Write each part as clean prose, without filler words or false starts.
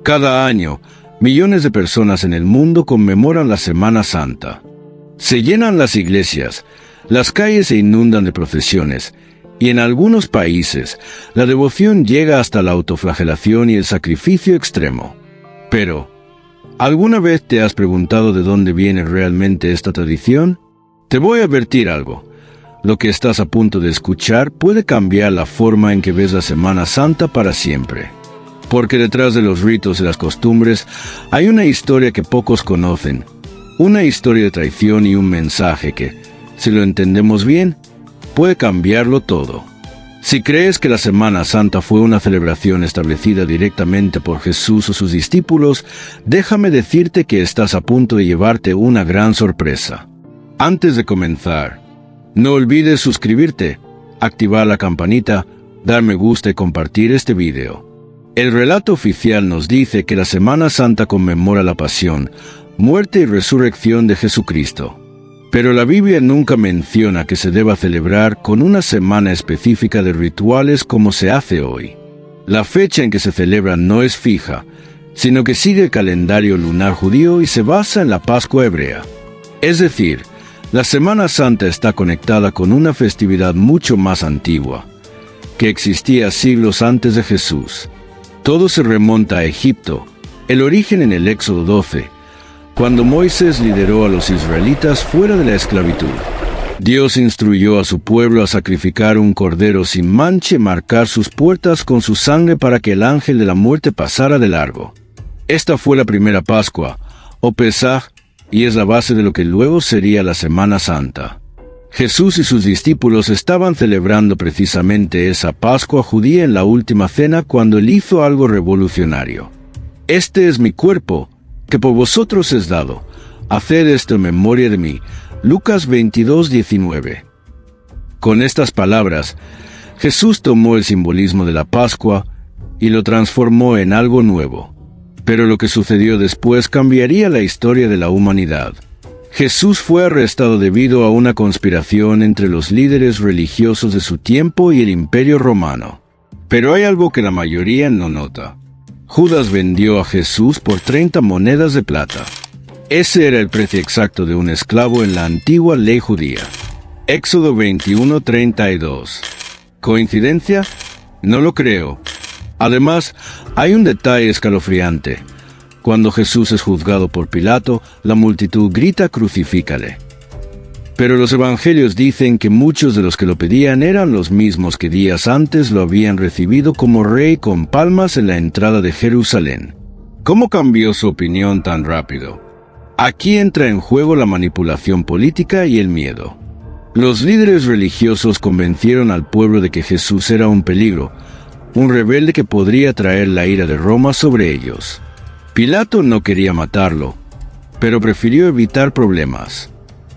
Cada año, millones de personas en el mundo conmemoran la Semana Santa. Se llenan las iglesias, las calles se inundan de procesiones, y en algunos países, la devoción llega hasta la autoflagelación y el sacrificio extremo. Pero, ¿alguna vez te has preguntado de dónde viene realmente esta tradición? Te voy a advertir algo. Lo que estás a punto de escuchar puede cambiar la forma en que ves la Semana Santa para siempre. Porque detrás de los ritos y las costumbres hay una historia que pocos conocen. Una historia de traición y un mensaje que, si lo entendemos bien, puede cambiarlo todo. Si crees que la Semana Santa fue una celebración establecida directamente por Jesús o sus discípulos, déjame decirte que estás a punto de llevarte una gran sorpresa. Antes de comenzar, no olvides suscribirte, activar la campanita, dar me gusta y compartir este video. El relato oficial nos dice que la Semana Santa conmemora la pasión, muerte y resurrección de Jesucristo. Pero la Biblia nunca menciona que se deba celebrar con una semana específica de rituales como se hace hoy. La fecha en que se celebra no es fija, sino que sigue el calendario lunar judío y se basa en la Pascua hebrea. Es decir, la Semana Santa está conectada con una festividad mucho más antigua, que existía siglos antes de Jesús. Todo se remonta a Egipto, el origen en el Éxodo 12, cuando Moisés lideró a los israelitas fuera de la esclavitud. Dios instruyó a su pueblo a sacrificar un cordero sin mancha y marcar sus puertas con su sangre para que el ángel de la muerte pasara de largo. Esta fue la primera Pascua, o Pesaj, y es la base de lo que luego sería la Semana Santa. Jesús y sus discípulos estaban celebrando precisamente esa Pascua judía en la última cena cuando él hizo algo revolucionario. Este es mi cuerpo, que por vosotros es dado. Haced esto en memoria de mí. Lucas 22:19. Con estas palabras, Jesús tomó el simbolismo de la Pascua y lo transformó en algo nuevo. Pero lo que sucedió después cambiaría la historia de la humanidad. Jesús fue arrestado debido a una conspiración entre los líderes religiosos de su tiempo y el Imperio Romano. Pero hay algo que la mayoría no nota. Judas vendió a Jesús por 30 monedas de plata. Ese era el precio exacto de un esclavo en la antigua ley judía. Éxodo 21:32. ¿Coincidencia? No lo creo. Además, hay un detalle escalofriante. Cuando Jesús es juzgado por Pilato, la multitud grita «Crucifícale». Pero los evangelios dicen que muchos de los que lo pedían eran los mismos que días antes lo habían recibido como rey con palmas en la entrada de Jerusalén. ¿Cómo cambió su opinión tan rápido? Aquí entra en juego la manipulación política y el miedo. Los líderes religiosos convencieron al pueblo de que Jesús era un peligro, un rebelde que podría traer la ira de Roma sobre ellos. Pilato no quería matarlo, pero prefirió evitar problemas.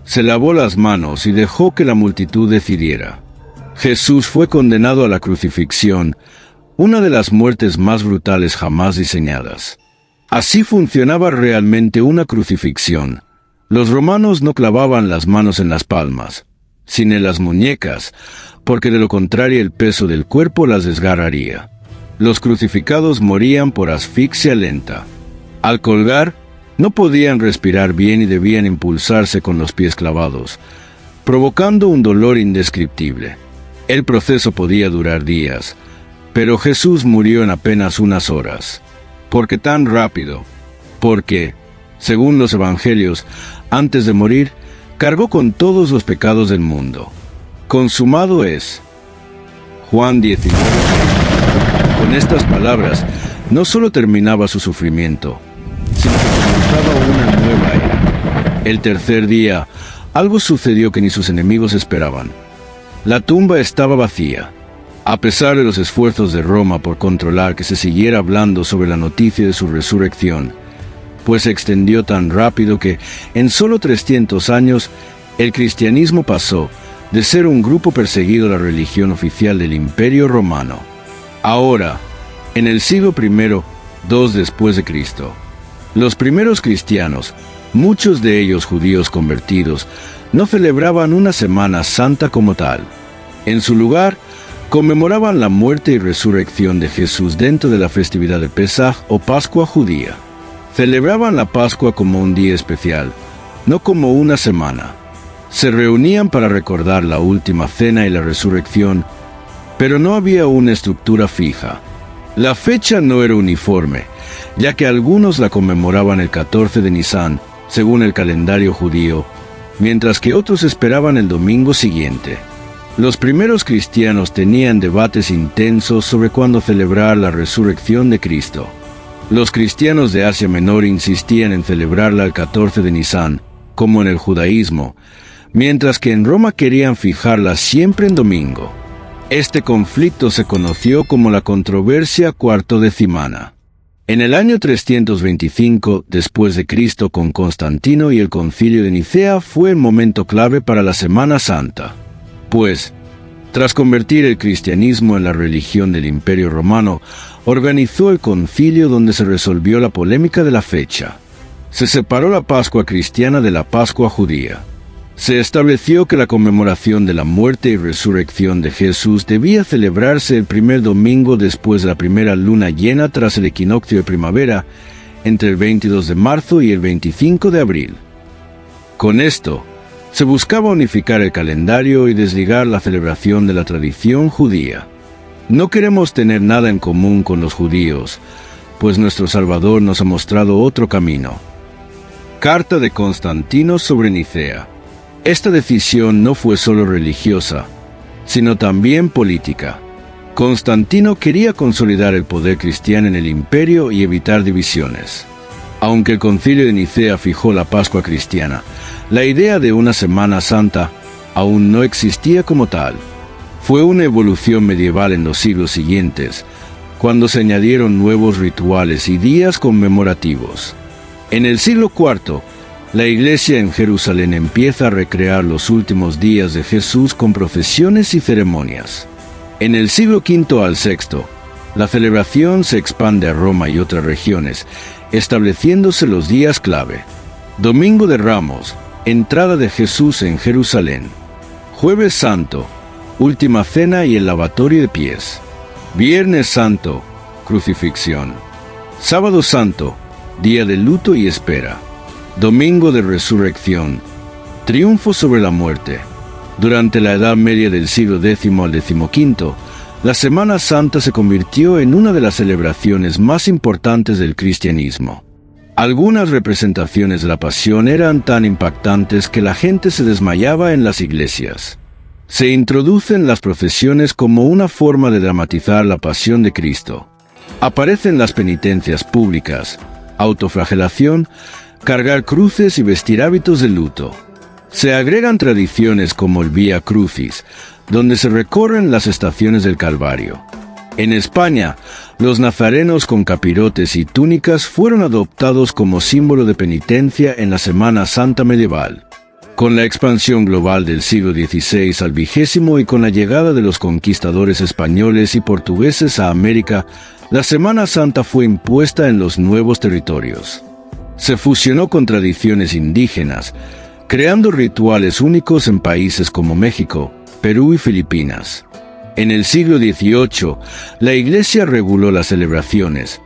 Se lavó las manos y dejó que la multitud decidiera. Jesús fue condenado a la crucifixión, una de las muertes más brutales jamás diseñadas. Así funcionaba realmente una crucifixión. Los romanos no clavaban las manos en las palmas, sino en las muñecas, porque de lo contrario el peso del cuerpo las desgarraría. Los crucificados morían por asfixia lenta. Al colgar, no podían respirar bien y debían impulsarse con los pies clavados, provocando un dolor indescriptible. El proceso podía durar días, pero Jesús murió en apenas unas horas. ¿Por qué tan rápido? Porque, según los evangelios, antes de morir, cargó con todos los pecados del mundo. Consumado es. Juan 19. Con estas palabras, no solo terminaba su sufrimiento, sino que comenzaba una nueva era. El tercer día, algo sucedió que ni sus enemigos esperaban. La tumba estaba vacía. A pesar de los esfuerzos de Roma por controlar que se siguiera hablando sobre la noticia de su resurrección, pues se extendió tan rápido que, en solo 300 años, el cristianismo pasó de ser un grupo perseguido a la religión oficial del Imperio Romano. Ahora, en el siglo I, II después de Cristo, los primeros cristianos, muchos de ellos judíos convertidos, no celebraban una Semana Santa como tal. En su lugar, conmemoraban la muerte y resurrección de Jesús dentro de la festividad de Pesaj o Pascua judía. Celebraban la Pascua como un día especial, no como una semana. Se reunían para recordar la última cena y la resurrección, pero no había una estructura fija. La fecha no era uniforme, ya que algunos la conmemoraban el 14 de Nisan, según el calendario judío, mientras que otros esperaban el domingo siguiente. Los primeros cristianos tenían debates intensos sobre cuándo celebrar la resurrección de Cristo. Los cristianos de Asia Menor insistían en celebrarla el 14 de Nisan, como en el judaísmo, mientras que en Roma querían fijarla siempre en domingo. Este conflicto se conoció como la controversia cuartodecimana. En el año 325 después de Cristo, con Constantino y el Concilio de Nicea, fue el momento clave para la Semana Santa. Pues, tras convertir el cristianismo en la religión del Imperio Romano, organizó el concilio donde se resolvió la polémica de la fecha. Se separó la Pascua cristiana de la Pascua judía. Se estableció que la conmemoración de la muerte y resurrección de Jesús debía celebrarse el primer domingo después de la primera luna llena tras el equinoccio de primavera, entre el 22 de marzo y el 25 de abril. Con esto, se buscaba unificar el calendario y desligar la celebración de la tradición judía. No queremos tener nada en común con los judíos, pues nuestro Salvador nos ha mostrado otro camino. Carta de Constantino sobre Nicea. Esta decisión no fue solo religiosa, sino también política. Constantino quería consolidar el poder cristiano en el imperio y evitar divisiones. Aunque el Concilio de Nicea fijó la Pascua cristiana, la idea de una Semana Santa aún no existía como tal. Fue una evolución medieval en los siglos siguientes, cuando se añadieron nuevos rituales y días conmemorativos. En el siglo IV, la Iglesia en Jerusalén empieza a recrear los últimos días de Jesús con procesiones y ceremonias. En el siglo V al VI, la celebración se expande a Roma y otras regiones, estableciéndose los días clave. Domingo de Ramos, entrada de Jesús en Jerusalén. Jueves Santo, última cena y el lavatorio de pies. Viernes Santo, crucifixión. Sábado Santo, día de luto y espera. Domingo de Resurrección, triunfo sobre la muerte. Durante la Edad Media del siglo X al XV, la Semana Santa se convirtió en una de las celebraciones más importantes del cristianismo. Algunas representaciones de la Pasión eran tan impactantes que la gente se desmayaba en las iglesias. Se introducen las procesiones como una forma de dramatizar la Pasión de Cristo. Aparecen las penitencias públicas, autoflagelación, cargar cruces y vestir hábitos de luto. Se agregan tradiciones como el Vía Crucis, donde se recorren las estaciones del Calvario. En España, los nazarenos con capirotes y túnicas fueron adoptados como símbolo de penitencia en la Semana Santa medieval. Con la expansión global del siglo XVI al XX y con la llegada de los conquistadores españoles y portugueses a América, la Semana Santa fue impuesta en los nuevos territorios. Se fusionó con tradiciones indígenas, creando rituales únicos en países como México, Perú y Filipinas. En el siglo XVIII, la Iglesia reguló las celebraciones,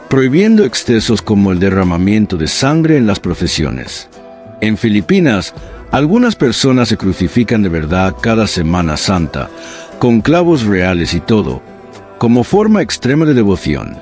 prohibiendo excesos como el derramamiento de sangre en las procesiones. En Filipinas, algunas personas se crucifican de verdad cada Semana Santa, con clavos reales y todo, como forma extrema de devoción.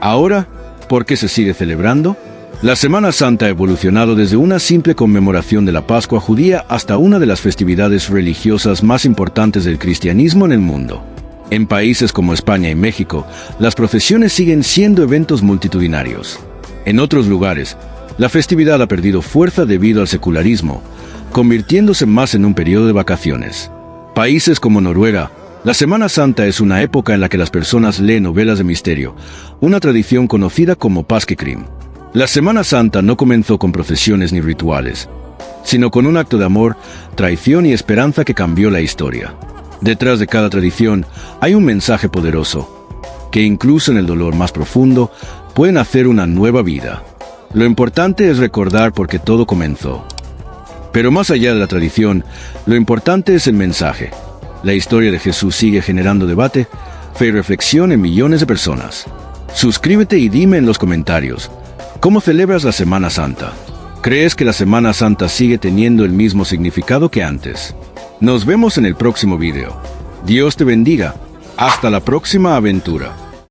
Ahora, ¿por qué se sigue celebrando? La Semana Santa ha evolucionado desde una simple conmemoración de la Pascua judía hasta una de las festividades religiosas más importantes del cristianismo en el mundo. En países como España y México, las procesiones siguen siendo eventos multitudinarios. En otros lugares, la festividad ha perdido fuerza debido al secularismo, convirtiéndose más en un periodo de vacaciones. Países como Noruega, la Semana Santa es una época en la que las personas leen novelas de misterio, una tradición conocida como Påskekrim. La Semana Santa no comenzó con procesiones ni rituales, sino con un acto de amor, traición y esperanza que cambió la historia. Detrás de cada tradición hay un mensaje poderoso, que incluso en el dolor más profundo pueden hacer una nueva vida. Lo importante es recordar por qué todo comenzó. Pero más allá de la tradición, lo importante es el mensaje. La historia de Jesús sigue generando debate, fe y reflexión en millones de personas. Suscríbete y dime en los comentarios, ¿cómo celebras la Semana Santa? ¿Crees que la Semana Santa sigue teniendo el mismo significado que antes? Nos vemos en el próximo video. Dios te bendiga. Hasta la próxima aventura.